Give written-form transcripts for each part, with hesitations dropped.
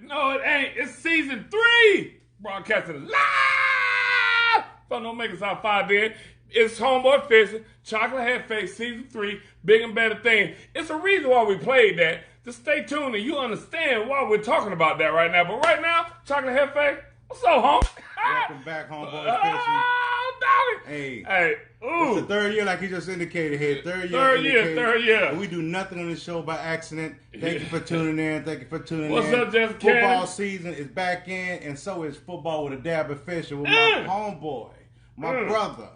No, it ain't. It's season 3. Broadcasting live from No Make Us Out 5 Dead. It's Homeboy Fishing, Chocolate Head Face, season 3, Big and Better Things. It's a reason why we played that. Just stay tuned and you understand why we're talking about that right now. But right now, Chocolate Head Face, what's up, home? Welcome back, Homeboy Fishing. Doggy. Hey, ooh. It's the third year, like he just indicated here. Third year. And we do nothing on this show by accident. Thank you for tuning in. What's up, Jefe? Football season is back in, and so is football with a dab of fishing with my homeboy, my brother,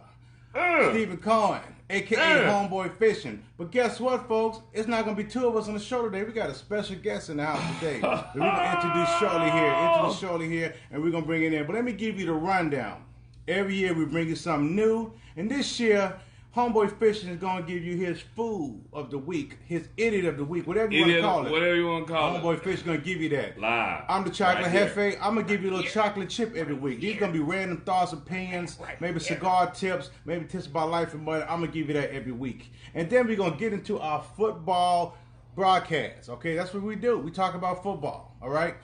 Stephen Cohen, a.k.a. Homeboy Fishing. But guess what, folks? It's not going to be two of us on the show today. We got a special guest in the house today. We're going to introduce shortly here, and we're going to bring it in. But let me give you the rundown. Every year we bring you something new, and this year, Homeboy Fishing is going to give you his fool of the week, his idiot of the week, whatever you want to call it. Whatever you want to call it. Homeboy Fishing is going to give you that. Live. I'm the Chocolate Jefe. I'm going to give you a little chocolate chip every week. These going to be random thoughts, opinions, maybe cigar tips, maybe tips about life and money. I'm going to give you that every week. And then we're going to get into our football broadcast. Okay, that's what we do. We talk about football, all right?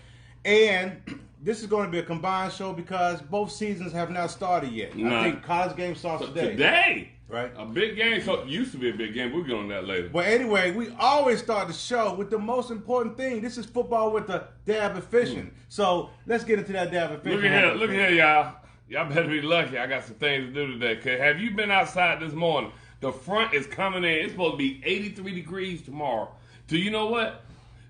And this is going to be a combined show because both seasons have not started yet. I think college game starts today. Today? Right. A big game. So it used to be a big game. We'll get on that later. But anyway, we always start the show with the most important thing. This is football with the dab of fishing. So let's get into that dab of fishing. Look here, y'all. Y'all better be lucky. I got some things to do today. Cause have you been outside this morning? The front is coming in. It's supposed to be 83 degrees tomorrow. Do you know what?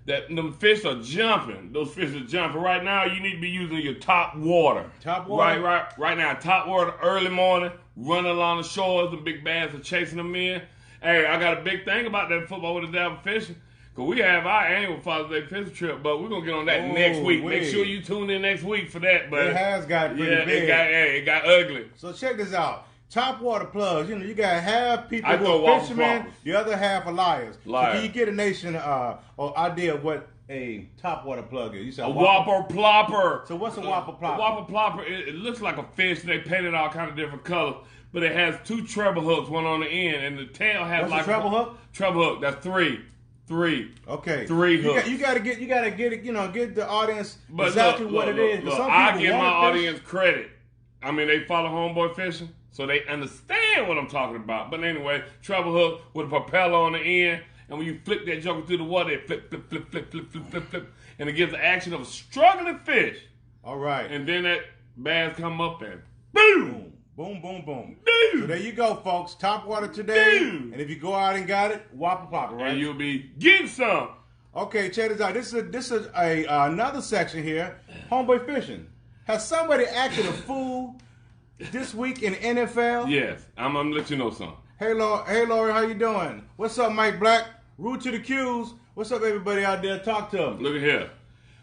That them fish are jumping. Those fish are jumping. Right now, you need to be using your top water. Top water? Right now, top water early morning, running along the shores. The big bass are chasing them in. Hey, I got a big thing about that football with the devil fishing. Because we have our annual Father's Day fishing trip, but we're going to get on that next week. Make sure you tune in next week for that. But it has got pretty big. It got ugly. So check this out. Top water plugs. You know, you got half people who are fishermen, the other half are liars. So can you get a nation or idea of what a top water plug is? You said a whopper plopper. So what's a whopper plopper? A whopper plopper, it looks like a fish. They painted all kind of different colors, but it has 2 treble hooks, one on the end, and the tail has what's a treble hook? Treble hook. That's 3. Okay. 3 hooks. You gotta get it. You know, get the audience exactly what it is. Look, I give my audience credit. I mean, they follow Homeboy Fishing, so they understand what I'm talking about. But anyway, treble hook with a propeller on the end, and when you flip that joker through the water, it flip, and it gives the action of a struggling fish. All right. And then that bass come up and boom. Boom, boom, boom. Boom. So there you go, folks. Top water today. Boom. And if you go out and got it, whopper plopper, right? And you'll be getting some. Okay, check this out. This is another section here. Homeboy Fishing. Has somebody acted a fool this week in the NFL? Yes, I'm gonna let you know something. Hey, Lori, how you doing? What's up, Mike Black? Root to the Q's. What's up, everybody out there? Talk to them. Look at here.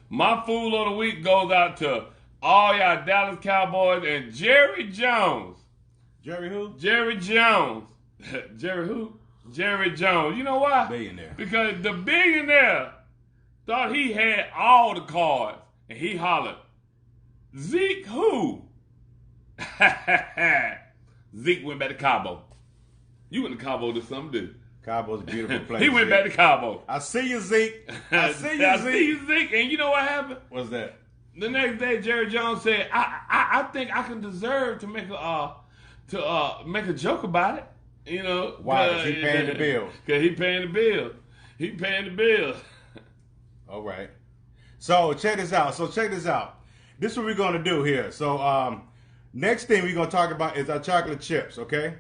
My fool of the week goes out to all y'all Dallas Cowboys and Jerry Jones. Jerry who? Jerry Jones. Jerry who? Jerry Jones. You know why? Billionaire. Because the billionaire thought he had all the cards, and he hollered, Zeke who? Zeke went back to Cabo. You went to Cabo this summer, didn't you? Cabo's a beautiful place. He went back to Cabo. I see you, Zeke. I see you, Zeke. And you know what happened? What's that? The next day, Jerry Jones said, "I think I can deserve to make a joke about it." You know, why? Because he paying the bills. Because he paying the bill. He paying the bill. All right. So check this out. This is what we're gonna do here. So next thing we're gonna talk about is our chocolate chips. Okay.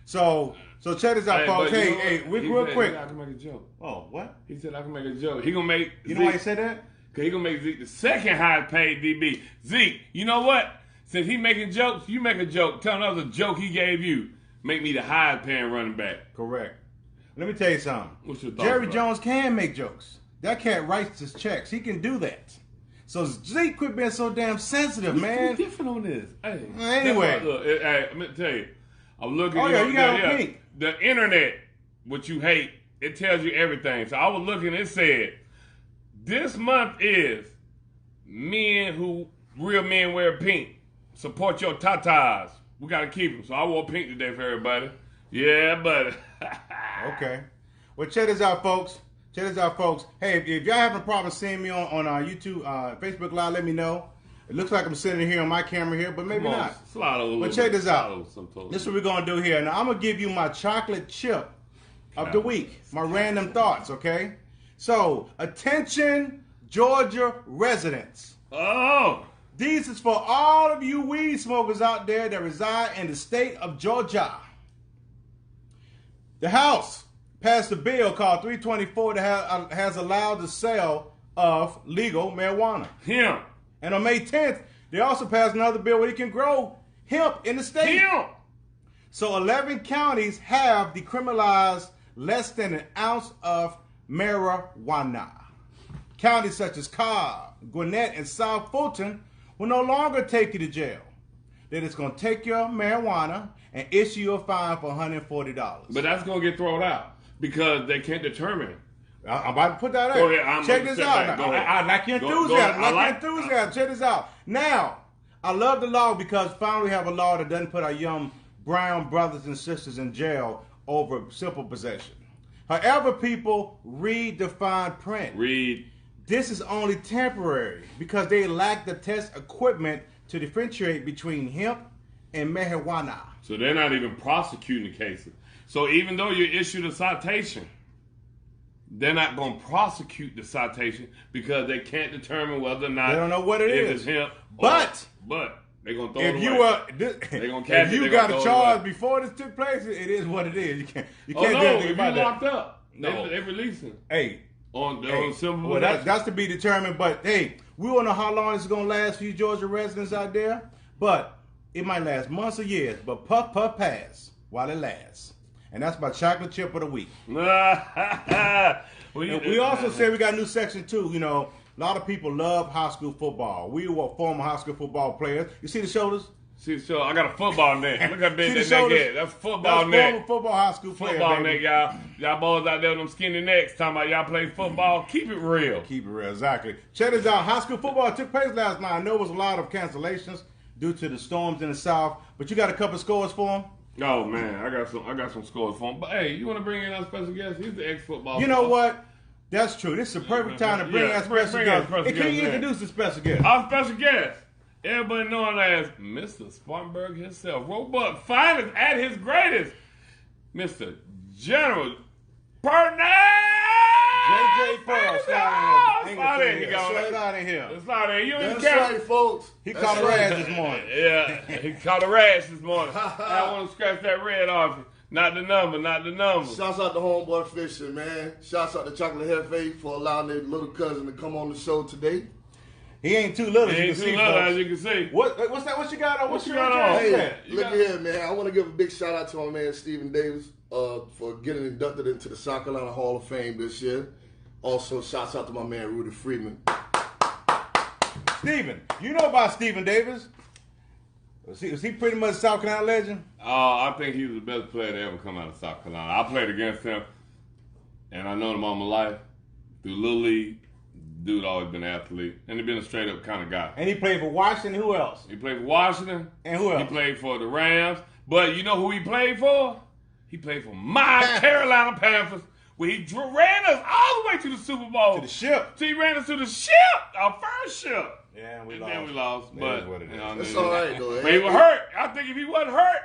So check this out, folks. Hey, real quick. I can make a joke. Oh, what? He said I can make a joke. He gonna make. You know why he said that? Because he going to make Zeke the second highest paid DB. Zeke, you know what? Since he making jokes, you make a joke. Tell another joke he gave you. Make me the highest paying running back. Correct. Let me tell you something. What's your thoughts, Jerry bro? Jones can make jokes. That cat writes his checks. He can do that. So Zeke quit being so damn sensitive, man. What's different on this? Hey, Anyway. look, hey, I'm going to tell you. I'm looking Oh, yeah, you got on pink. The internet, what you hate, it tells you everything. So I was looking, it said, this month is real men wear pink. Support your tatas. We got to keep them. So I wore pink today for everybody. Yeah, buddy. Okay. Well, check this out, folks. Hey, if y'all having a problem seeing me on YouTube, Facebook Live, let me know. It looks like I'm sitting here on my camera here, but maybe not. Slide over. But check this out. This is what we're going to do here. Now, I'm going to give you my chocolate chip of the week. My random thoughts, okay? So, attention, Georgia residents. Oh. These is for all of you weed smokers out there that reside in the state of Georgia. The House passed a bill called 324 that has allowed the sale of legal marijuana. Hemp. And on May 10th, they also passed another bill where you can grow hemp in the state. Hemp. So 11 counties have decriminalized less than an ounce of marijuana. Counties such as Cobb, Gwinnett, and South Fulton will no longer take you to jail. They're just going to take your marijuana and issue you a fine for $140. But that's going to get thrown out because they can't determine. I'm about to put that Go out. ahead, Check this out. I like your enthusiasm. I like your enthusiasm. Check this out. Now, I love the law because finally we have a law that doesn't put our young brown brothers and sisters in jail over simple possession. However, people read the fine print. This is only temporary because they lack the test equipment to differentiate between hemp and marijuana. So they're not even prosecuting the cases. So even though you issued a citation, they're not going to prosecute the citation because they can't determine whether or not they don't know what it is. It's hemp. But they're going to throw it away. If you got a charge before this took place, it is what it is. You can't do anything about that. Locked up. No. They releasing. Hey. On simple. Well, that's to be determined. But hey, we don't know how long this is gonna last for you Georgia residents out there. But it might last months or years. But puff pass while it lasts. And that's my chocolate chip of the week. We also said we got a new section too. You know, a lot of people love high school football. We were former high school football players. You see the shoulders? See, so I got a football neck. Look how big that neck is. That's football neck. Former football high school player, football neck, y'all. Y'all boys out there with them skinny necks talking about y'all play football. Keep it real. Keep it real, exactly. Check this out. High school football took place last night. I know it was a lot of cancellations due to the storms in the South, but you got a couple scores for them? Oh man, I got some scores for them. But hey, you want to bring in our special guest? He's the ex-football. You know what? That's true. This is a perfect time to bring our special guest. Can you introduce the special guest? Our special guest. Everybody known as Mr. Spartanburg himself. Roebuck finest at his greatest. Mr. General Partner. JJ Pearl. Slide in. Slide out in here. Slide in. You in the That's right, folks. He caught a rash this morning. Yeah, he caught a rash this morning. I want to scratch that red off you. Not the number. Shouts out to Homeboy Fishing, man. Shouts out to Chocolate Jefe for allowing their little cousin to come on the show today. He ain't too little, as you can see. What's that? What you got on? What you got on? Hey, look here, man. I want to give a big shout out to my man Stephen Davis for getting inducted into the South Carolina Hall of Fame this year. Also, shouts out to my man Rudy Freeman. Stephen, you know about Stephen Davis? Was he pretty much a South Carolina legend? I think he was the best player to ever come out of South Carolina. I played against him, and I know him all my life through Little League. Dude always been an athlete, and he been a straight up kind of guy. And he played for Washington. Who else? He played for Washington. And who else? He played for the Rams. But you know who he played for? He played for my Carolina Panthers, where he ran us all the way to the Super Bowl. To the ship. So he ran us to the ship, our first ship. Yeah, and then we lost. But what it is. That's all right, though. But he was hurt. I think if he wasn't hurt.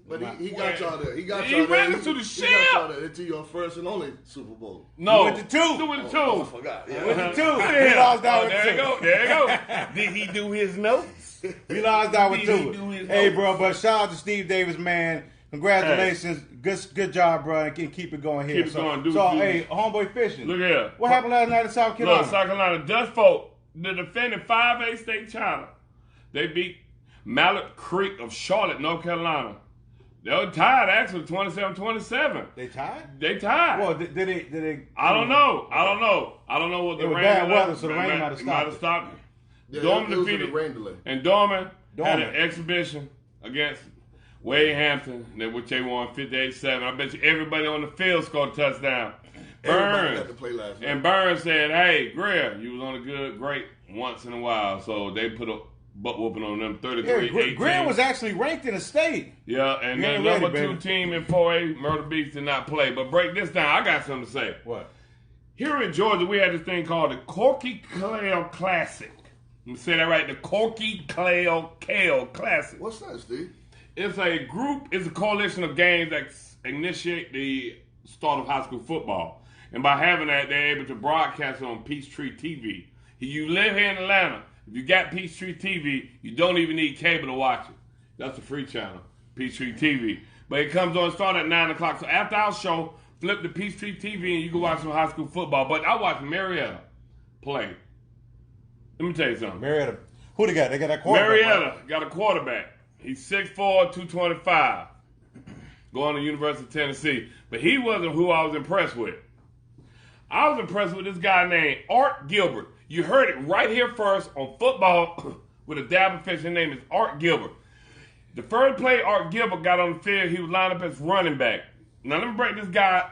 But he got y'all there. He ran us to the ship. He got y'all there into your first and only Super Bowl. No. He went to two. I forgot. Yeah. Went to two. He lost down with there two. There you go. Did he do his notes? He lost down with two. Hey, bro, but shout out to Steve Davis, man. Congratulations. Good job, bro. And keep it going here. Keep it going. Hey, Homeboy Fishing. Look here. What happened last night in South Carolina? Look, South Carolina Dutch folk, the defending 5A state champion. They beat Mallet Creek of Charlotte, North Carolina. They were tied, actually, 27-27. They tied? They tied. Well, did they? I don't know. I don't know what the It was rain bad was. weather, so the rain might have stopped it. Yeah, Dorman it was defeated the rain delay. And Dorman had an Dorman. exhibition against Wade Hampton, which they won 58-7. I bet you everybody on the field scored a touchdown. Everybody got Burns. to play last night. And Burns said, hey, Greer, you was on a great once in a while. So they put a butt whooping on them 33-18. Greer was actually ranked in the state. Yeah, and You the ain't number ready, 2 baby. team in 4A, Myrtle Beach, did not play. But break this down. I got something to say. What? Here in Georgia, we had this thing called the Corky Clay Classic. Let me say that right. The Corky Clay Classic. What's that, Steve? It's a coalition of games that initiate the start of high school football. And by having that, they're able to broadcast it on Peachtree TV. If you live here in Atlanta, if you got Peachtree TV, you don't even need cable to watch it. That's a free channel, Peachtree TV. But it comes on, start at 9 o'clock. So after our show, flip to Peachtree TV and you can watch some high school football. But I watched Marietta play. Let me tell you something. Marietta. Who they got? They got that quarterback. Marietta got a quarterback. He's 6'4", 225, going to University of Tennessee. But he wasn't who I was impressed with. I was impressed with this guy named Art Gilbert. You heard it right here first on football with a dab of fish. His name is Art Gilbert. The first play Art Gilbert got on the field, he was lined up as running back. Now let me break this guy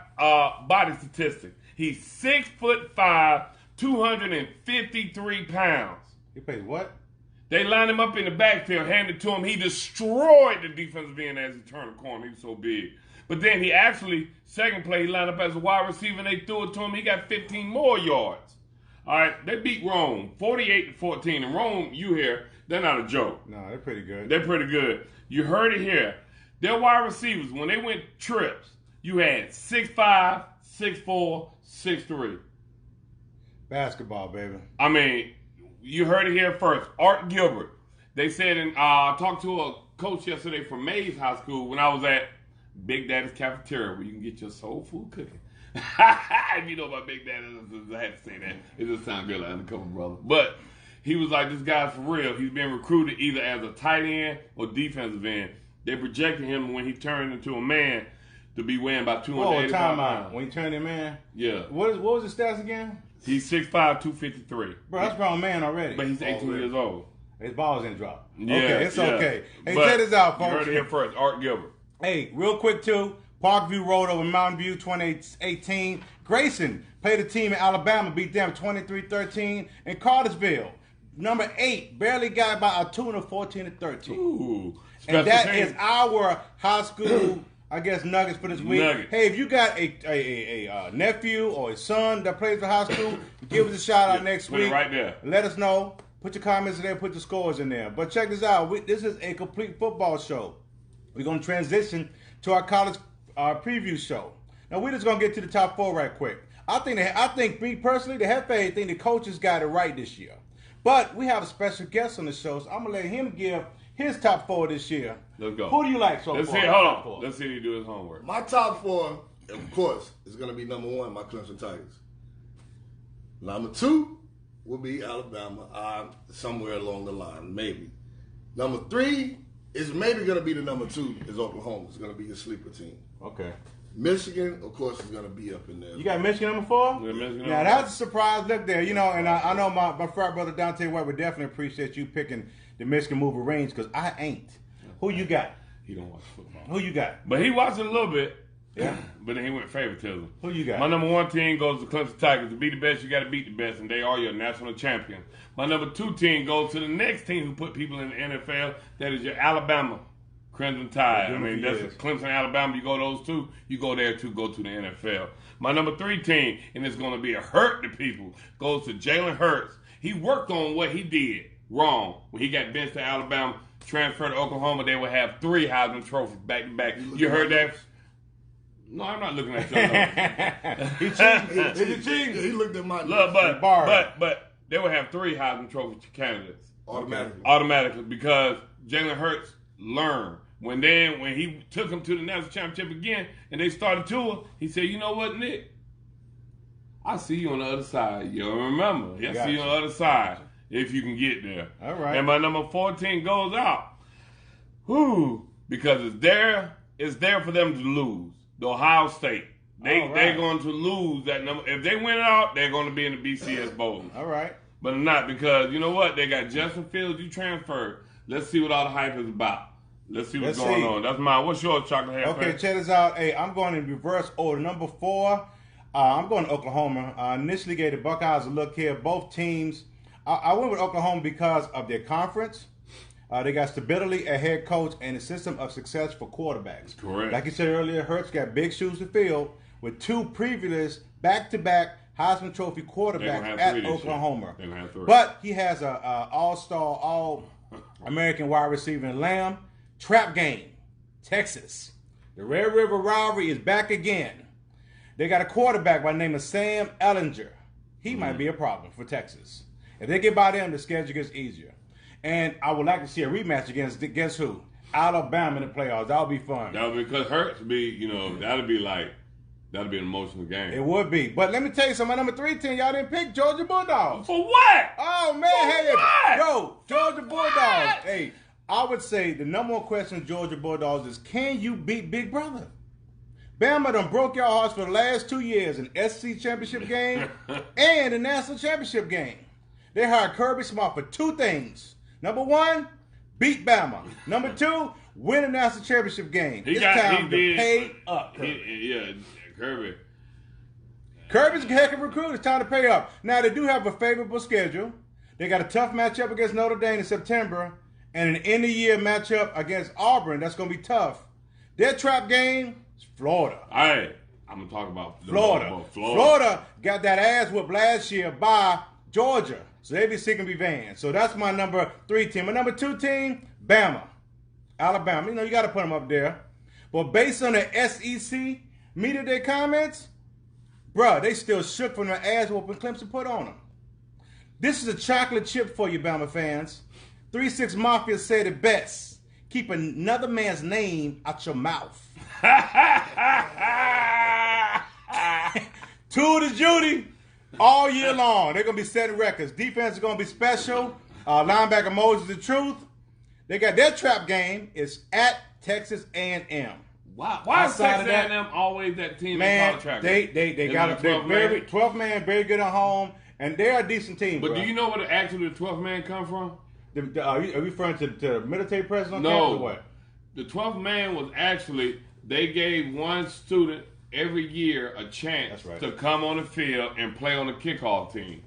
body statistic. He's 6'5", 253 pounds. He plays what? They lined him up in the backfield, handed it to him. He destroyed the defensive end as he turned the corner. He was so big. But then he actually, second play, he lined up as a wide receiver, and they threw it to him. He got 15 more yards. All right, they beat Rome 48-14. And Rome, you hear, they're not a joke. No, they're pretty good. They're pretty good. You heard it here. Their wide receivers, when they went trips, you had 6'5", 6'4", 6'3". Basketball, baby. I mean, you heard it here first. Art Gilbert. They said, and I talked to a coach yesterday from Mays High School when I was at Big Daddy's Cafeteria, where you can get your soul food cooking. If you know about Big Daddy, I had to say that. It just sounds good like undercover brother. But he was like, this guy's for real. He's been recruited either as a tight end or defensive end. They projected him when he turned into a man to be weighing about 285 pounds. When he turned him in? Yeah. What was his stats again? He's 6'5", 253. Bro, that's a grown man already. But he's 18 years old. His balls didn't drop. Yeah, okay, it's yeah. okay. Hey, But check this out, folks. You heard it here first. Art Gilbert. Hey, real quick, too. Parkview rolled over Mountain View 2018. Grayson played a team in Alabama, beat them 23-13. And Cartersville, number 8, barely got by a tune of 14-13. Ooh. And that is our high school, I guess, nuggets for this week. Nuggets. Hey, if you got a nephew or a son that plays for high school, give us a shout out next put it week. right there. Let us know. Put your comments in there. Put your scores in there. But check this out. This is a complete football show. We're going to transition to our college preview show. Now, we're just going to get to the top 4 right quick. I think me personally, the Jefe, think the coaches got it right this year. But we have a special guest on the show, so I'm going to let him give his top 4 this year. Let's go. Who do you like so Let's far? see. Hold on. Let's see if he do his homework. My top 4, of course, is going to be number 1, my Clemson Tigers. Number 2 will be Alabama, somewhere along the line, maybe. Number 3 is maybe going to be the number 2 is Oklahoma. It's going to be your sleeper team. Okay. Michigan, of course, is going to be up in there. You got Michigan number 4? Yeah, Michigan Now, number that's a surprise look there. You know, and I know my frat brother Dante White would definitely appreciate you picking the Michigan Wolverines because I ain't. Who you got? He don't watch football. Who you got? But he watched it a little bit. Yeah. But then he went favoritism. Who you got? My number 1 team goes to Clemson Tigers. To be the best, you got to beat the best, and they are your national champion. My number 2 team goes to the next team who put people in the NFL. That is your Alabama Crimson Tide. I mean, that's Clemson, Alabama. You go those two, you go there to go to the NFL. My number 3 team, and it's going to be a hurt to people, goes to Jalen Hurts. He worked on what he did wrong when he got benched to Alabama, transferred to Oklahoma. They would have 3 Heisman trophies back to back. You heard that? No, I'm not looking at you. He cheating. He looked at my Look, but they would have 3 Heisman Trophy candidates automatically. Automatically, because Jalen Hurts learned when he took him to the national championship again and they started tour, he said, you know what, Nick? I see you on the other side. You'll remember. I see you on the other side if you can get there. All right. And my number 14 goes out. Because it's there for them to lose. The Ohio State. They're going to lose that number. If they win it out, they're going to be in the BCS Bowl. All right. But not because, you know what? They got Justin Fields, you transferred. Let's see what all the hype is about. Let's see what's going on. That's mine. What's yours, Chocolate Head? Okay, check this out. Hey, I'm going in reverse order. Number 4, I'm going to Oklahoma. I initially gave the Buckeyes a look here. Both teams. I went with Oklahoma because of their conference. They got stability at head coach and a system of success for quarterbacks. Correct. Like you said earlier, Hurts got big shoes to fill with 2 previous back-to-back Heisman Trophy quarterbacks at Oklahoma. But he has an all-star, all-American wide receiver in Lamb. Trap game, Texas. The Red River rivalry is back again. They got a quarterback by the name of Sam Ehlinger. He might be a problem for Texas. If they get by them, the schedule gets easier. And I would like to see a rematch against guess who? Alabama in the playoffs. That would be fun. That would be because Hurts that'd be an emotional game. It would be. But let me tell you something. My number 3 team, y'all didn't pick Georgia Bulldogs. For what? Oh, man. For what? Yo, Georgia Bulldogs. Hey, I would say the number 1 question of Georgia Bulldogs is, can you beat Big Brother? Bama done broke your hearts for the last 2 years in SEC championship game and the national championship game. They hired Kirby Smart for 2 things. Number 1, beat Bama. Number 2, win a national championship game. It's time to pay up. Kirby. Kirby's a heck of a recruit. It's time to pay up. Now, they do have a favorable schedule. They got a tough matchup against Notre Dame in September and an end-of-year matchup against Auburn. That's going to be tough. Their trap game is Florida. All right. I'm going to talk about Florida. Florida got that ass whooped last year by Georgia. So they be seeking revenge. So that's my number 3 team. My number 2 team, Bama. Alabama. You got to put them up there. But based on the SEC Media Day comments, bruh, they still shook from the ass whooping Clemson put on them. This is a chocolate chip for you, Bama fans. 3-6 Mafia said it best. Keep another man's name out your mouth. To the Judy all year long. They're going to be setting records. Defense is going to be special. Linebacker Moses the truth. They got their trap game is at Texas A&M. Wow. Why is Texas A&M always that team? Man, they got a 12th man, very good at home, and they're a decent team. But do you know where the 12th man come from? Are you referring to the military president? No. Or what? The 12th man was actually, they gave one student every year a chance to come on the field and play on the kickoff team.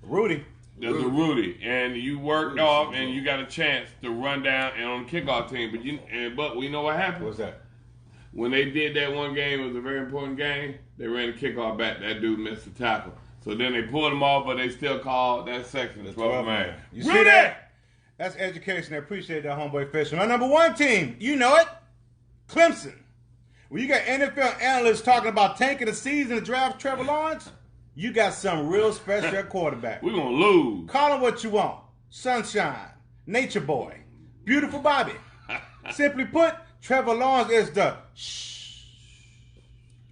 Rudy. There's a Rudy. And you worked off and you got a chance to run down and on the kickoff team. But we know what happened. What's that? When they did that one game, it was a very important game, they ran the kickoff back. That dude missed the tackle. So then they pulled him off, but they still called that section the 12th man. You see that? That's education. I appreciate that, Homeboy Fishing. My number 1 team, you know it, Clemson. When you got NFL analysts talking about tanking the season to draft Trevor Lawrence, you got some real special at quarterback. We're going to lose. Call him what you want. Sunshine, nature boy, beautiful Bobby. Simply put, Trevor Lawrence is the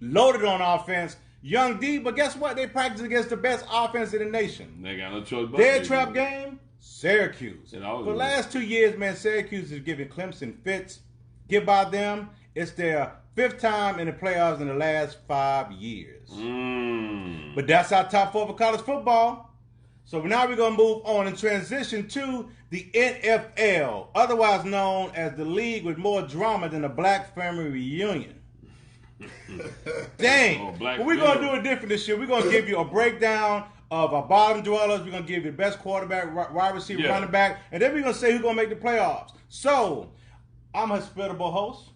loaded on offense. Young D, but guess what? They practice against the best offense in the nation. They got no choice but their trap game, Syracuse. For the last 2 years, man, Syracuse is giving Clemson fits. Get by them. It's their 5th time in the playoffs in the last 5 years. But that's our top 4 for college football. So now we're going to move on and transition to the NFL, otherwise known as the league with more drama than a black family reunion. Dang. But we're going to do it different this year. We're going to give you a breakdown of our bottom dwellers. We're going to give you the best quarterback, wide receiver, running back, and then we're going to say who's going to make the playoffs. So, I'm a hospitable host.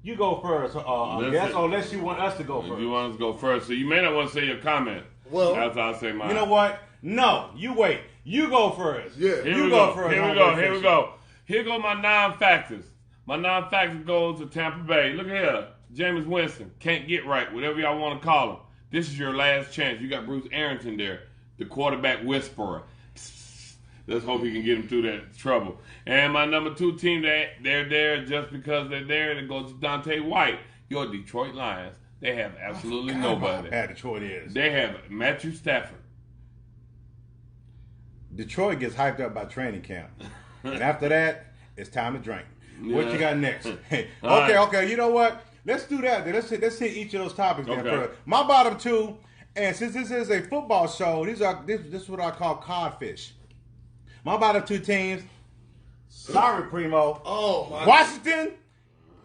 You go first, unless you want us to go first. You want us to go first, so you may not want to say your comment. Well, after I say mine. You know what? No, you wait. You go first. Yeah. Here we go. Here go my 9 factors. My 9 factors goes to Tampa Bay. Look here. Jameis Winston. Can't get right. Whatever y'all want to call him. This is your last chance. You got Bruce Arrington there. The quarterback whisperer. Psst, let's hope he can get him through that trouble. And my number 2 team, they're there just because they're there, and it goes to Dante White. Your Detroit Lions. They have absolutely nobody. How bad Detroit is. They have Matthew Stafford. Detroit gets hyped up by training camp. And after that, it's time to drink. What you got next? Okay. You know what? Let's do that. Let's hit each of those topics. Okay. Then. My bottom 2, and since this is a football show, this is what I call codfish. My bottom 2 teams, sorry, Primo. Oh, my Washington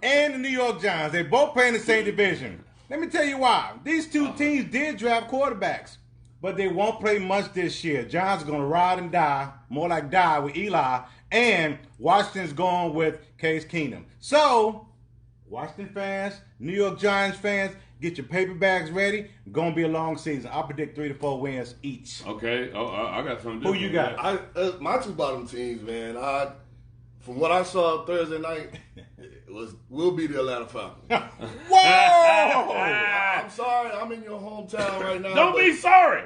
and the New York Giants. They both play in the same division. Let me tell you why. These 2 teams did draft quarterbacks, but they won't play much this year. Giants are going to ride and die, more like die with Eli, and Washington's going with Case Keenum. So, Washington fans, New York Giants fans, get your paper bags ready. Going to be a long season. I predict 3 to 4 wins each. Okay. Oh, I got something. Who you got? My 2 bottom teams, man. From what I saw Thursday night, will be the Atlanta Falcons. Whoa! I'm sorry, I'm in your hometown right now. Don't be sorry.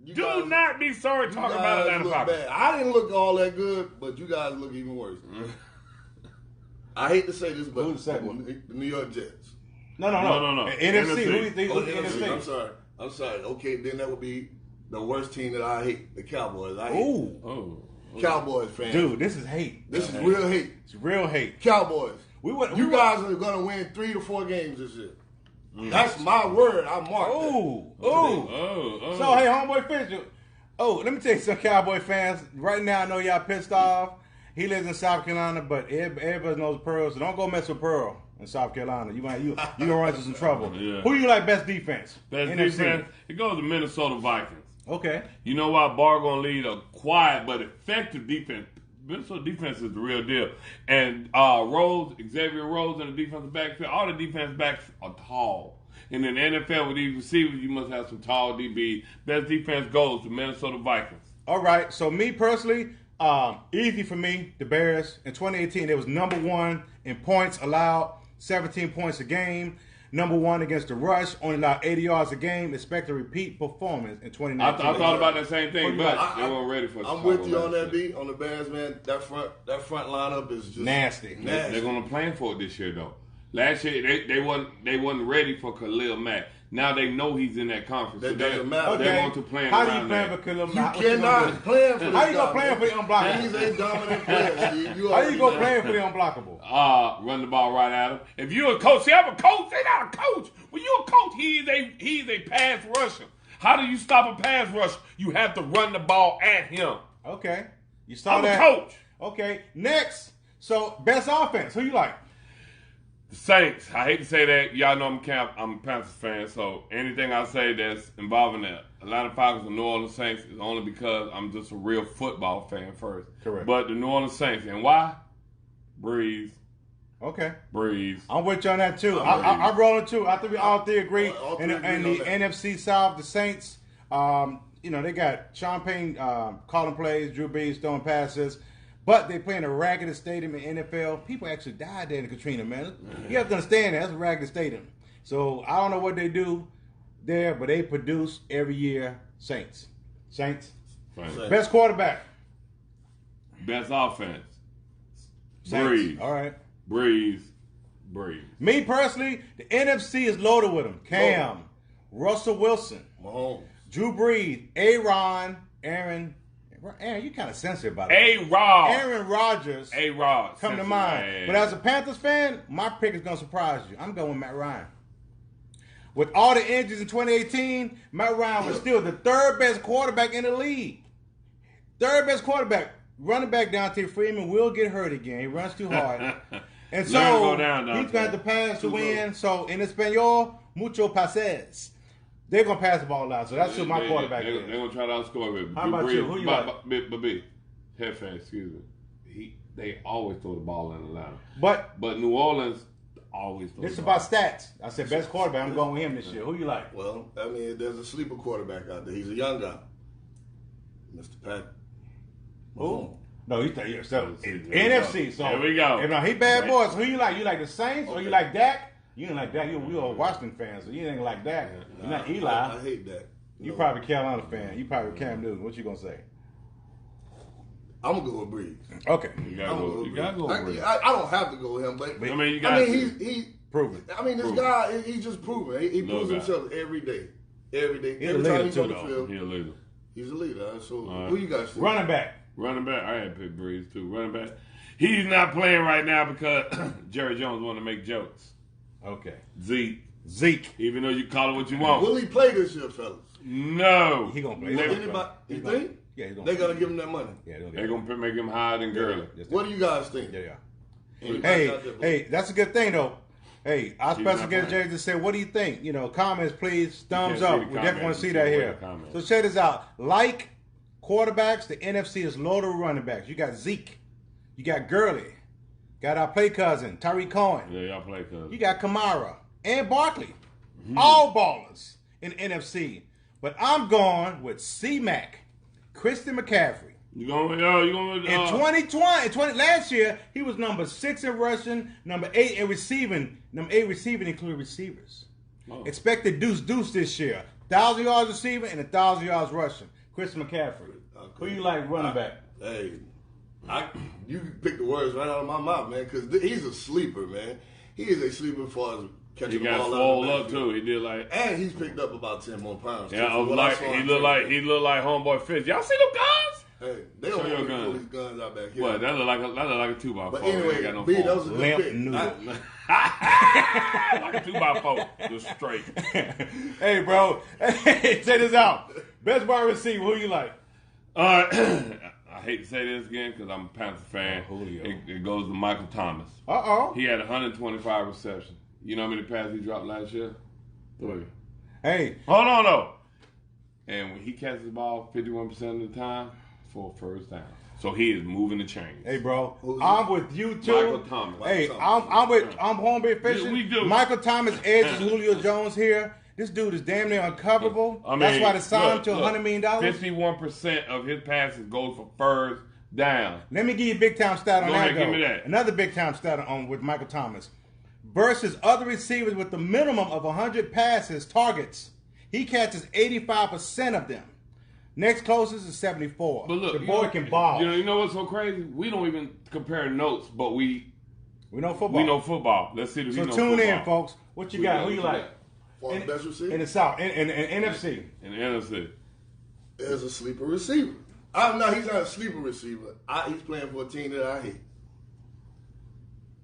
You Do guys- not be sorry You talking guys about Atlanta look Falcons. bad. I didn't look all that good, but you guys look even worse. I hate to say this, but Who's the second the New York Jets. No. No. NFC. Who do you think? Oh, Who's the NFC? I'm sorry. Okay, then that would be the worst team that I hate, the Cowboys. I hate Ooh. Oh. Cowboys fans. Dude, this is hate. This is real hate. It's real hate. Cowboys. You guys are going to win 3 to 4 games this year. That's my word. I marked that. Ooh. Oh. So, hey, Homeboy Fisher. Oh, let me tell you some Cowboy fans. Right now, I know y'all pissed off. He lives in South Carolina, but everybody knows Pearl, so don't go mess with Pearl in South Carolina. You gonna run into some trouble. Yeah. Who you like best defense? Best NFC. defense, it goes to Minnesota Vikings. Okay. You know why Barr gonna lead a quiet but effective defense? Minnesota defense is the real deal. And Xavier Rhodes in the defensive backfield, all the defensive backs are tall. And in the NFL with these receivers, you must have some tall DB. Best defense goes to Minnesota Vikings. All right. So me personally, easy for me. The Bears in 2018, they was number 1 in points allowed, 17 points a game. Number 1 against the rush, only allowed 80 yards a game. Expect a repeat performance in 2019. I thought about that same thing, but they weren't ready for it. I'm with you on that beat. On the Bears, man, that front lineup is just nasty. They're going to plan for it this year, though. Last year, they wasn't ready for Khalil Mack. Now they know he's in that conference. That doesn't matter. They're going to plan How around do you plan that. for Khalil You Mack? cannot plan for this How you gonna guy, plan man. for the unblockable? He's a dominant player, Steve. How you gonna plan for the unblockable? Run the ball right at him. If you're a coach, see, I'm a coach. They're not a coach. When you're a coach, he's a pass rusher. How do you stop a pass rush? You have to run the ball at him. Okay. You saw I'm that. a coach. Okay. Next. So best offense. Who you like? The Saints. I hate to say that. Y'all know I'm a Panthers fan, so anything I say that's involving the Atlanta Falcons and New Orleans Saints is only because I'm just a real football fan first. Correct. But the New Orleans Saints. And why? Breeze. Okay. Breeze. I'm with you on that too. I'm rolling too. I think we all three agree. All And three agree the on that. NFC South, the Saints, they got Sean Payne calling plays, Drew Brees throwing passes. But they play in a ragged stadium in NFL. People actually died there in Katrina, man. You have to understand that. That's a ragged stadium. So I don't know what they do there, but they produce every year Saints. Saints. Best quarterback. Best offense. Saints. Breeze. All right. Breeze. Me personally, the NFC is loaded with them. Cam, Russell Wilson, Mahomes, Drew Brees, Aaron, you kind of sensitive about it. A-Rod. Aaron Rodgers A-Rod. come to mind. But as a Panthers fan, my pick is going to surprise you. I'm going with Matt Ryan. With all the injuries in 2018, Matt Ryan was still the third best quarterback in the league. Third best quarterback. Running back Dante Freeman will get hurt again. He runs too hard. And so Go down, he's got to pass to win. So in Espanol, mucho pases. They're going to pass the ball out. So that's who my quarterback is. They're going to try to outscore with. How about you? Who you like? Jefe, excuse me. They always throw the ball in Atlanta. But New Orleans always throw this is the ball. about stats. I said best quarterback. I'm going with him this year. Who you like? well, I mean, there's a sleeper quarterback out there. He's a young guy, Mr. Pat. Who? No, you think yourself. There we NFC. So There we go. He bad boys. Who you like? You like the Saints or you like Dak? You ain't like Dak. You a Washington fan, so you ain't like Dak. You're not Eli. I hate that. You probably Carolina fan. You probably Cam Newton. What you gonna say? I'm gonna go with Breeze. Okay. You gotta go with Breeze. I don't have to go with him, but I mean, you got he's proven. I mean, this guy, he's just proven. He proves himself every day. Every day. Every time he's on the field. He's a leader. He's a leader. So who you guys think? Running back. I had picked Breeze too. Running back. He's not playing right now because Jerry Jones want to make jokes. Okay. Zeke. Even though you call it what you want. Will he play this year, fellas? No. He gonna play. Anybody? You think? Yeah, he's gonna. They're gonna give him that money. Yeah, they're gonna make him higher than Gurley. What do you guys think? Yeah. Anybody Hey, that's a good thing though. Hey, our special guest Jay just said, what do you think? Comments, please. Thumbs up. We definitely want to see that here. So check this out. Like quarterbacks, the NFC is loaded with running backs. You got Zeke. You got Gurley. Got our play cousin, Tyreek Cohen. Yeah, y'all play cousin. You got Kamara and Barkley. All ballers in NFC. But I'm going with C-Mac, Christian McCaffrey. You going in 2020, last year, he was number 6 in rushing, number 8 in receiving. Number 8 receiving including receivers. Oh. Expected deuce this year. 1,000 yards receiving and 1,000 yards rushing. Christian McCaffrey. Okay. Who you like running back? Hey, you picked the words right out of my mouth, man, because he's a sleeper, man. He is a sleeper as far as catching the ball. He got swole up too. He did and he's picked up about 10 more pounds. Yeah, he looked like Homeboy Fish. Y'all see them guns? Hey, they don't want to pull these guns out back here. What? That look like a 2x4. But anyway, that was a good pick. Like a 2x4, just straight. Hey, bro. Hey, check this out. Best wide receiver. Who you like? I hate to say this again because I'm a Panther fan. It goes to Michael Thomas. He had 125 receptions. You know how many passes he dropped last year? 3. Hey. Hold on, though. And when he catches the ball 51% of the time, for a first down. So he is moving the chains. Hey, bro, I'm with you too. Michael Thomas. Hey, I'm Homeboy Fishing. We do. Michael Thomas edges Julio Jones here. This dude is damn near uncoverable. That's why they signed him to $100 million. 51% of his passes go for first down. Let me give you a big time stat on that. Go ahead, give me that. Another big time stat on with Michael Thomas versus other receivers with the minimum of 100 passes targets. He catches 85% of them. Next closest is 74. But look, the boy can ball. You know what's so crazy? We don't even compare notes, but we know football. We know football. Let's see if we know football. So tune in, folks. What you got? Who you like? For the best receiver? In the South. In NFC. In the NFC. There's a sleeper receiver. He's not a sleeper receiver. He's playing for a team that I hate.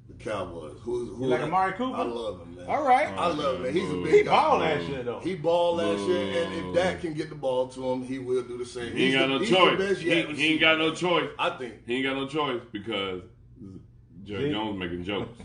The Cowboys. Who you like Amari Cooper? I love him, man. All right. I love him, man. He's a big guy. He balled last year, though. He balled last year, and if Dak can get the ball to him, he will do the same. He ain't got no choice. He ain't got no choice. I think. He ain't got no choice because Jerry Jones making jokes.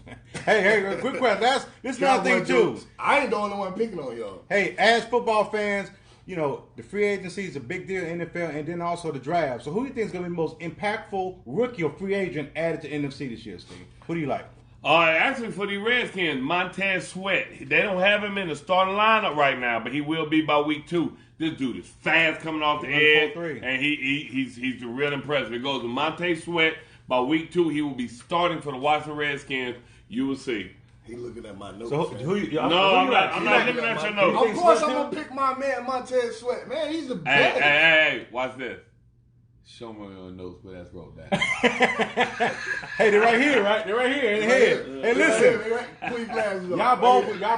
Hey, quick question. This is another thing, too. I ain't the only one picking on y'all. Hey, as football fans, the free agency is a big deal in the NFL, and then also the draft. So who do you think is going to be the most impactful rookie or free agent added to NFC this year, Steve? Who do you like? Actually, for the Redskins, Montez Sweat. They don't have him in the starting lineup right now, but he will be by week 2. This dude is fast coming off the edge, and he's real impressive. It goes to Montez Sweat. By week 2, he will be starting for the Washington Redskins. You will see. He looking at my notes. So I'm not looking at your notes. Of course, I'm gonna pick my man Montez Sweat. Man, he's the best. Hey, watch this. Show me your notes, but that's wrote down. Hey, they're right here, right? They're right here in the head. Hey, listen. Put your glasses on. Y'all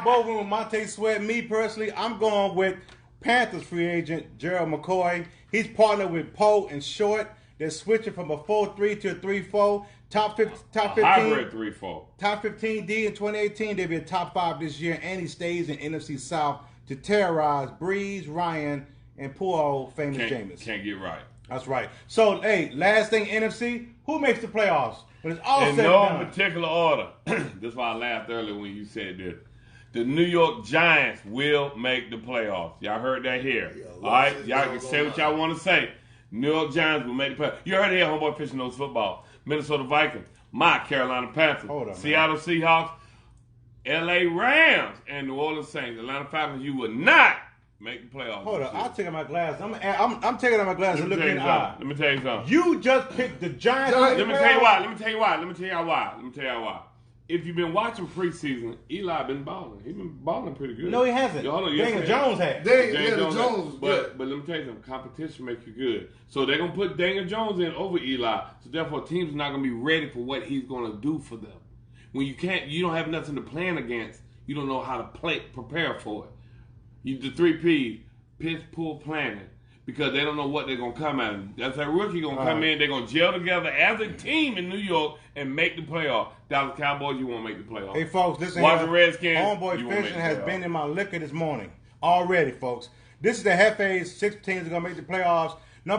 both went with Montez Sweat. Me personally, I'm going with Panthers free agent Gerald McCoy. He's partnered with Poe and Short. They're switching from a 4-3 to a 3-4. Top 15. Hybrid 3-4. Top 15 D in 2018. They'll be a top 5 this year, and he stays in NFC South to terrorize Breeze, Ryan, and poor old famous Jameis. Can't get right. That's right. So, hey, last thing, NFC, who makes the playoffs? When it's all in said no and done. particular order. That's why I laughed earlier when you said this. The New York Giants will make the playoffs. Y'all heard that here. Yeah, all right? Y'all can say what y'all want to say. New York Giants will make the playoffs. You heard it here, Homeboy Fishing Knows Football. Minnesota Vikings, my Carolina Panthers, Seattle Seahawks, LA Rams, and New Orleans Saints. Atlanta Falcons, you will not make the playoffs. Hold on, I'll take out my glasses. I'm taking out my glasses and looking in the eye. Let me tell you something. You just picked the Giants. Let me tell you why. if you've been watching preseason, Eli been balling. He's been balling pretty good. No, he hasn't. Daniel Jones had. Daniel Jones. But let me tell you something. Competition makes you good. So they're going to put Daniel Jones in over Eli. So therefore, teams are not going to be ready for what he's going to do for them. When you don't have nothing to plan against, you don't know how to prepare for it. The 3 P's, pitch, pull, planning. Because they don't know what they're going to come at. That's that rookie going to come in. They're going to gel together as a team in New York and make the playoff. Dallas Cowboys, you won't make the playoff. Hey, folks, listen Watch here. the Redskins. Homeboy Fishing has been in my liquor this morning. Already, folks. This is the Jefe's 6 teams are going to make the playoffs. No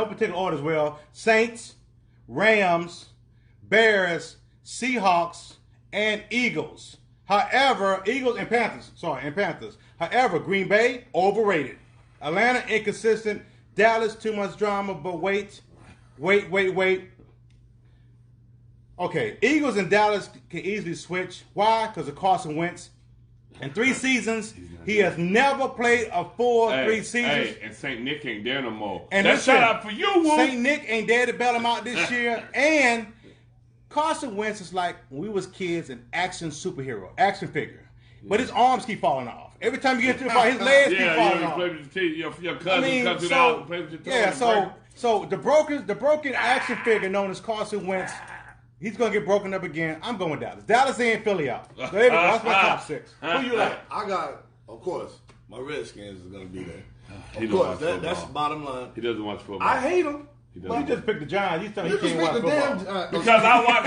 particular order as well. Saints, Rams, Bears, Seahawks, and Eagles. However, Eagles and Panthers. However, Green Bay, overrated. Atlanta, inconsistent. Dallas, too much drama, but wait. Okay, Eagles and Dallas can easily switch. Why? Because of Carson Wentz. In 3 seasons, he has never played a full 3 seasons. Hey, and St. Nick ain't there no more. And that's shout out for you, Woo. St. Nick ain't there to bail him out this year. And Carson Wentz is like, when we was kids, an action superhero, action figure. But his arms keep falling off. Every time you get to the fight, his legs keep falling off. Play with your cousin comes to the house and plays with your toes. So the broken action figure known as Carson Wentz, he's going to get broken up again. I'm going Dallas. Dallas in, Philly out. So there we go. That's my top 6. Who you like? I got, of course, my Redskins is going to be there. Of course, that's the bottom line. He doesn't watch football. I hate him. Well, you just picked the Giants. You tell me you can't watch football. Because I watch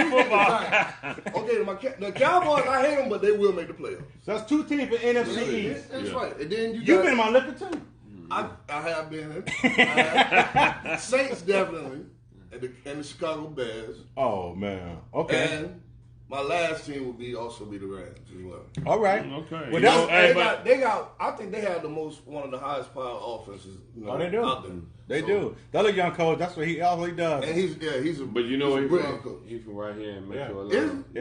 football. Okay, the Cowboys, I hate them, but they will make the playoffs. So that's 2 teams for NFC East. That's right. And then you've been in my liquor too. I have been. Saints definitely, and the Chicago Bears. Oh man. Okay. And my last team will also be the Rams as well. All right. Okay. Well, they got. I think they have one of the highest power offenses. They do. Out there. They do. The other young coach, that's what all he does. And he's a. But you know he's brilliant coach. He's from right here in Metro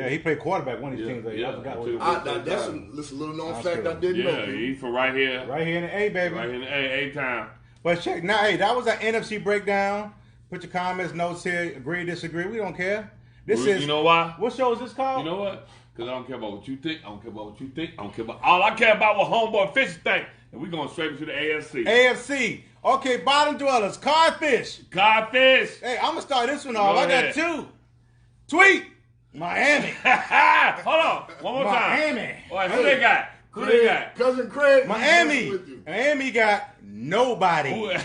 He played quarterback one of these teams. I forgot what that's a little known fact I didn't know. Yeah, he's from right here. Right here in the A, baby. Right here in the A time. But check now, hey, that was our NFC breakdown. Put your comments, notes here. Agree, disagree. We don't care. You know why? What show is this called? You know what? Because I don't care about what you think. I don't care about what you think. I don't care about. All I care about what Homeboy Fishing think. And we're going straight into the AFC. AFC. Okay, bottom dwellers. Codfish. Hey, I'm going to start this one off. I got 2. Tweet. Miami. Hold on. One more time. Miami. Who they got? Cousin Craig. Miami got nobody.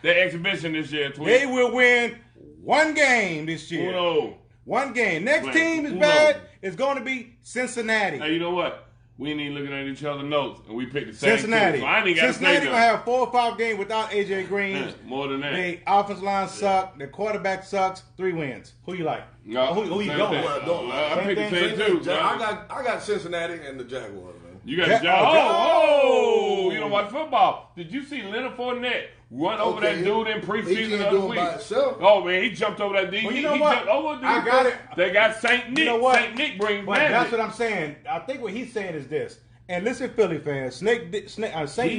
Their exhibition this year. They will win 1 game this year. Uno. 1 game. Next team is bad. It's going to be Cincinnati. Hey, you know what? We ain't even looking at each other's notes, and we picked the same Cincinnati. Team, so I ain't got Cincinnati going to have 4 or 5 games without A.J. Green. More than that. Their offensive line suck. Their quarterback sucks. 3 wins. Who you like? No, who you going? I picked the same too. I got Cincinnati and the Jaguars, man. You got the Jaguars. You don't watch football. Did you see Leonard Fournette run over that dude in preseason? He can't do it by himself. Oh, man, he jumped over that dude. Well, you know what? I got it. They got St. Nick. You know what? St. Nick brings magic. That's what I'm saying. I think what he's saying is this. And listen, Philly fans, St.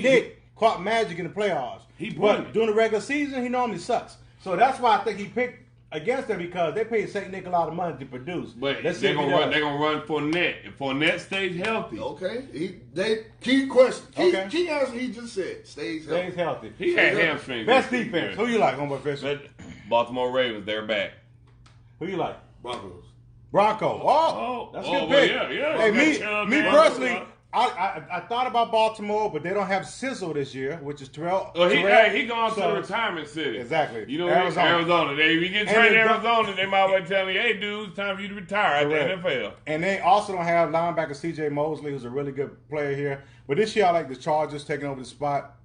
Nick caught magic in the playoffs. But during the regular season, he normally sucks. So that's why I think he picked against them, because they paid St. Nick a lot of money to produce. But they're gonna run Fournette. If Fournette stays healthy. Okay. Key question. Key answer he just said. Stays healthy. He had hamstrings. Best defense. Who you like, Homeboy Fishing? Baltimore Ravens, they're back. Who you like? Broncos. Oh, that's a good pick. Yeah. Hey, me personally, I thought about Baltimore, but they don't have Sizzle this year, which is Terrell. He gone to the retirement city. Exactly. You know, Arizona. If you get traded to Arizona, they might well tell you, hey, dude, it's time for you to retire at the NFL. And they also don't have linebacker C.J. Mosley, who's a really good player here. But this year, I like the Chargers taking over the spot.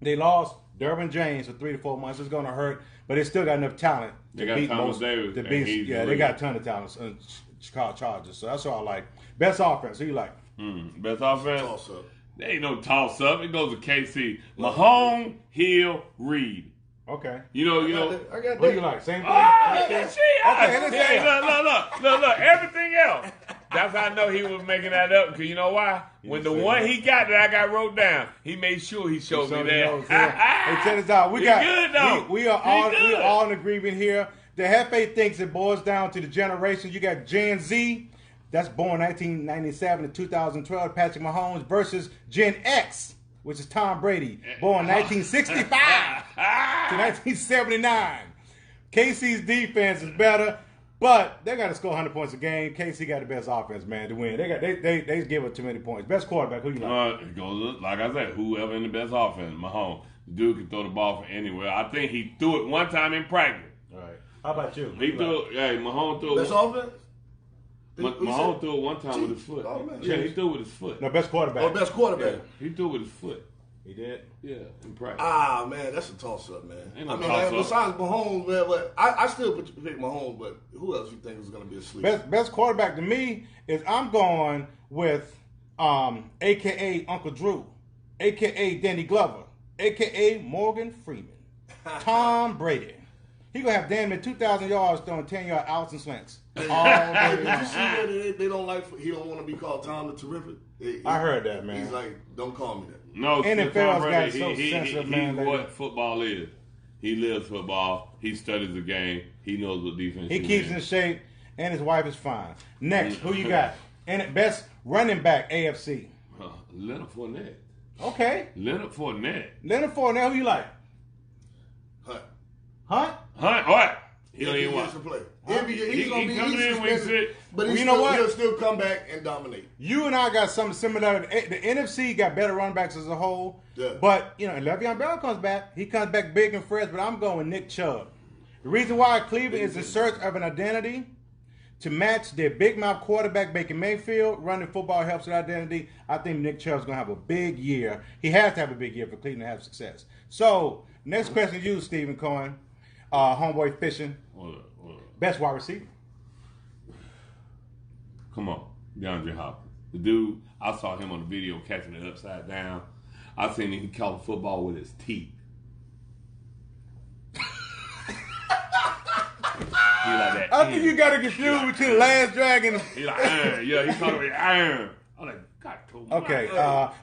They lost Derwin James for 3 to 4 months. It's going to hurt, but they still got enough talent to beat Thomas Davis. They got a ton of talent in Chicago Chargers. So that's what I like. Best offense. Who you like? Best offense? Toss-up. There ain't no toss-up. It goes to KC. Mahomes, Hill, Reed. Okay. You know. I got what do you like? Same thing? Look. Everything else. That's how I know he was making that up. Because you know why? When the one he got that I got wrote down, he made sure he showed me that. Hey, check this out. We are all in agreement here. The Jefe thinks it boils down to the generation. You got Gen Z, that's born 1997 to 2012, Patrick Mahomes, versus Gen X, which is Tom Brady, born 1965 to 1979. KC's defense is better, but they got to score 100 points a game. KC got the best offense, man, to win. They give up too many points. Best quarterback, who you like? It goes, like I said, whoever in the best offense, Mahomes. The dude can throw the ball from anywhere. I think he threw it one time in practice. All right. How about you? He threw it. Hey, Mahomes threw it. Best offense? Mahomes threw it one time with his foot. Oh, man. Yeah, he threw it with his foot. No, best quarterback. Oh, best quarterback. Yeah, he threw it with his foot. He did? Yeah, in practice. Ah, man, that's a toss-up, man. Ain't no I mean, toss-up. besides Mahomes, man, but I still pick Mahomes, but who else you think is going to be a sleeper? Best quarterback to me is I'm going with a.k.a. Uncle Drew, a.k.a. Danny Glover, a.k.a. Morgan Freeman, Tom Brady. He going to have damn near 2,000 yards throwing 10-yard outs and slants. All day Did you long. see that they don't like? He don't want to be called Tom the Terrific. I heard that, man. He's like, don't call me that. No, NFL's Tom got Brady, so sensitive, man, He what lately. football is. He lives football. He studies the game. He knows what defense. He keeps in shape, and his wife is fine. Next, who you got? And best running back, AFC. Leonard Fournette. Okay. Leonard Fournette. Leonard Fournette, who you like? Hunt. Hunt? Hunt. What? He don't If even gets watch. to play. He He's going to be coming in when he's suspended, sick. but Well, you know what? he'll still come back and dominate. You and I got something similar. The NFC got better running backs as a whole. Yeah. But, you know, Le'Veon Bell comes back. He comes back big and fresh, but I'm going with Nick Chubb. The reason why Cleveland is in search of an identity to match their big mouth quarterback, Baker Mayfield. Running football helps with identity. I think Nick Chubb's going to have a big year. He has to have a big year for Cleveland to have success. So, next question to you, Stephen Cohen. Homeboy Fishing. Hold up. Best wide receiver. Come on, DeAndre Hopkins. The dude, I saw him on the video catching it upside down. I seen him caught a football with his teeth. He like that. I think you got to confuse between the Last Dragon. He like, yeah, he caught it with iron. I'm like, God told me. Okay,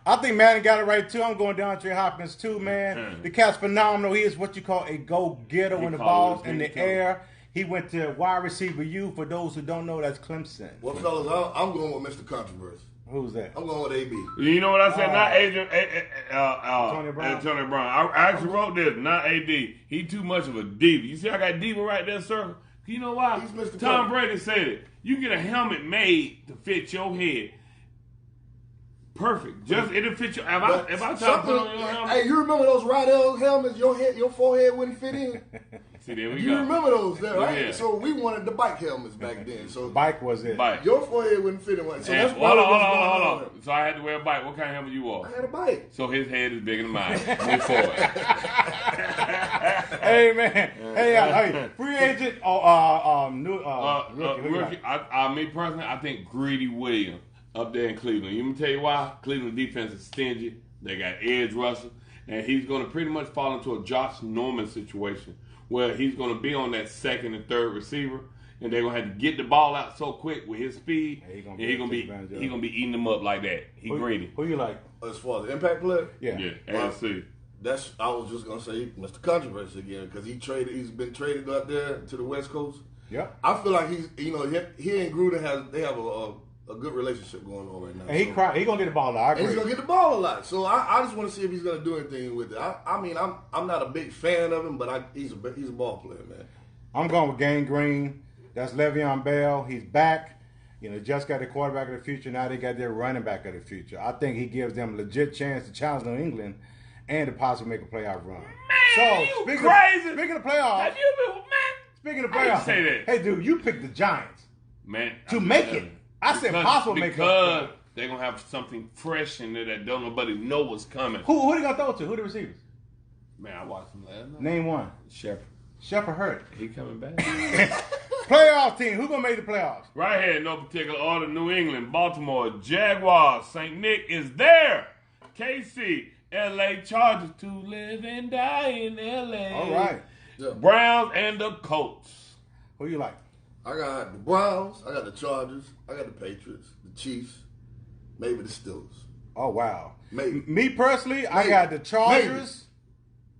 I think Madden got it right too. I'm going DeAndre Hopkins too, man. The cat's phenomenal. He is what you call a go-getter when the ball's in the air. He went to wide receiver U. For those who don't know, that's Clemson. Well, fellas, I'm going with Mr. Controversy. Who's that? I'm going with AB. You know what I said? Not Adrian, Antonio Brown. Antonio Brown. I actually wrote this. Not AD. He too much of a diva. You see, I got diva right there, sir. You know why? He's Mr. Tom Curry. Brady said it. You get a helmet made to fit your head. Perfect. Just it'll fit your. If I try to put on your helmet, hey, you remember those Rydell helmets? Your forehead wouldn't fit in. see there we You go. remember those, there, right? Yeah. So we wanted the bike helmets back then. So Bike was it? Bike. your forehead wouldn't fit in one. So And, that's hold probably on, what's hold going on. So I had to wear a bike. What kind of helmet you wore? I had a bike. So his head is bigger than mine. Move forward. Hey man, hey, free agent or new rookie? Who you Rookie. like? Me personally, I think Greedy Williams up there in Cleveland. You want me to tell you why? Cleveland defense is stingy. They got edge rusher, and he's going to pretty much fall into a Josh Norman situation where he's going to be on that second and third receiver, and they're going to have to get the ball out so quick with his speed, Yeah, and he's going to be eating them up like that. He greedy. Who you like? As far as the impact player, Yeah. Yeah, AFC. I was just gonna say Mr. Controversy again because he's been traded out there to the West Coast. Yep. I feel like he and Gruden have a good relationship going on right now. And he gonna get the ball out. I And he's agree. gonna get the ball a lot. So I just want to see if he's gonna do anything with it. I mean, I'm not a big fan of him, but he's a ball player, man. I'm going with Gang Green. That's Le'Veon Bell. He's back. You know, just got the quarterback of the future. Now they got their running back of the future. I think he gives them a legit chance to challenge New England and to possibly make a playoff run. Man, you crazy. Speaking of playoffs, Have you been, man? speaking of How you playoffs, say that? hey dude, you picked the Giants Man, to make it. I said possible make it. because they're gonna have something fresh in there that don't nobody know what's coming. Who they gonna throw to? Who the receivers? Man, I watched him last night. Name one. Shepard. Shepard Hurt. He coming back. Playoff team. Who gonna make the playoffs? Right here, in no particular order: New England, Baltimore, Jaguars, St. Nick is there. KC, LA Chargers to live and die in LA. All right. Yeah. Browns and the Colts. Who you like? I got the Browns, I got the Chargers, I got the Patriots, the Chiefs, maybe the Steelers. Oh wow. Maybe. Me personally, I Maybe. got the Chargers,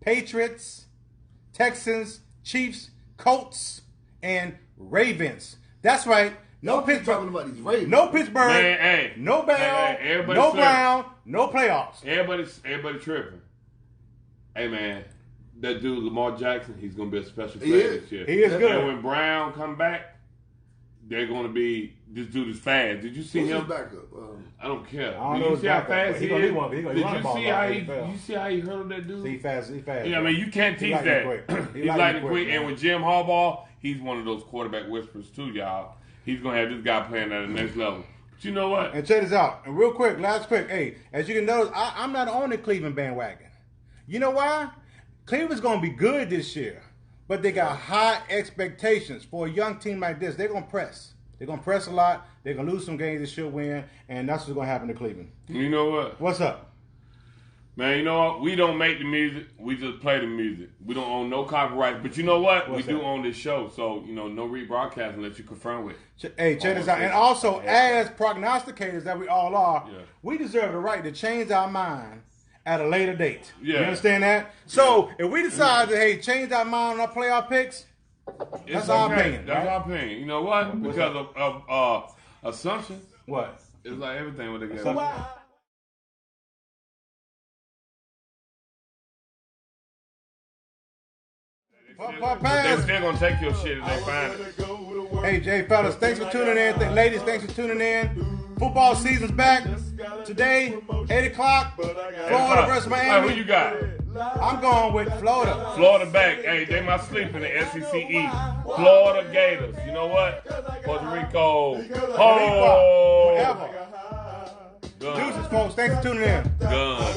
Patriots, Texans, Chiefs, Colts, and Ravens. That's right. No Y'all keep Pittsburgh. talking about these Ravens. No Pittsburgh. Man, hey. No Bell. Hey, everybody no tripping. Brown. No playoffs. Everybody tripping. Hey, man. That dude, Lamar Jackson, he's going to be a special He player is. this year. He is good. And when Brown come back, they're going to be, this dude is fast. Did you see Who's his him? backup? I don't care. I don't Did know you his see how backup, fast but he he gonna- is? he gonna- he gonna Did run you the ball see like how the he? NFL. You see how he hurdled that dude? He fast. Yeah, I mean, you can't He teach lightning that. quick. He's lightning quick. And with Jim Harbaugh, he's one of those quarterback whisperers too, y'all. He's going to have this guy playing at the next level. But you know what? And check this out. And real quick, last quick. Hey, as you can notice, I'm not on the Cleveland bandwagon. You know why? Cleveland's going to be good this year. But they got high expectations for a young team like this. They're going to press. They're going to press a lot. They're going to lose some games they should win. And that's what's going to happen to Cleveland. You know what? What's up? Man, you know what? We don't make the music. We just play the music. We don't own no copyrights. But you know what? What's we do that? own this show. So, you know, no rebroadcast unless you confirm with. Hey, check this out. And also, as prognosticators that we all are, we deserve the right to change our mind at a later date. Yeah. You understand that? So, if we decide to, hey, change our mind on our playoff picks, that's our opinion. That's right? our opinion. You know what? Because of assumptions. What? It's like everything with the So, They're still going to take your shit if they find it. Hey, Jay, fellas, thanks for tuning in. Ladies, thanks for tuning in. Football season's back today, 8 o'clock. Florida versus Hey, Miami. who you got? I'm going with Florida. Florida back. Hey, they my sleep in the SEC East. Florida Gators. You know what? Puerto Rico. Oh. Whatever. Gun. Deuces, folks. Thanks for tuning in. Gun.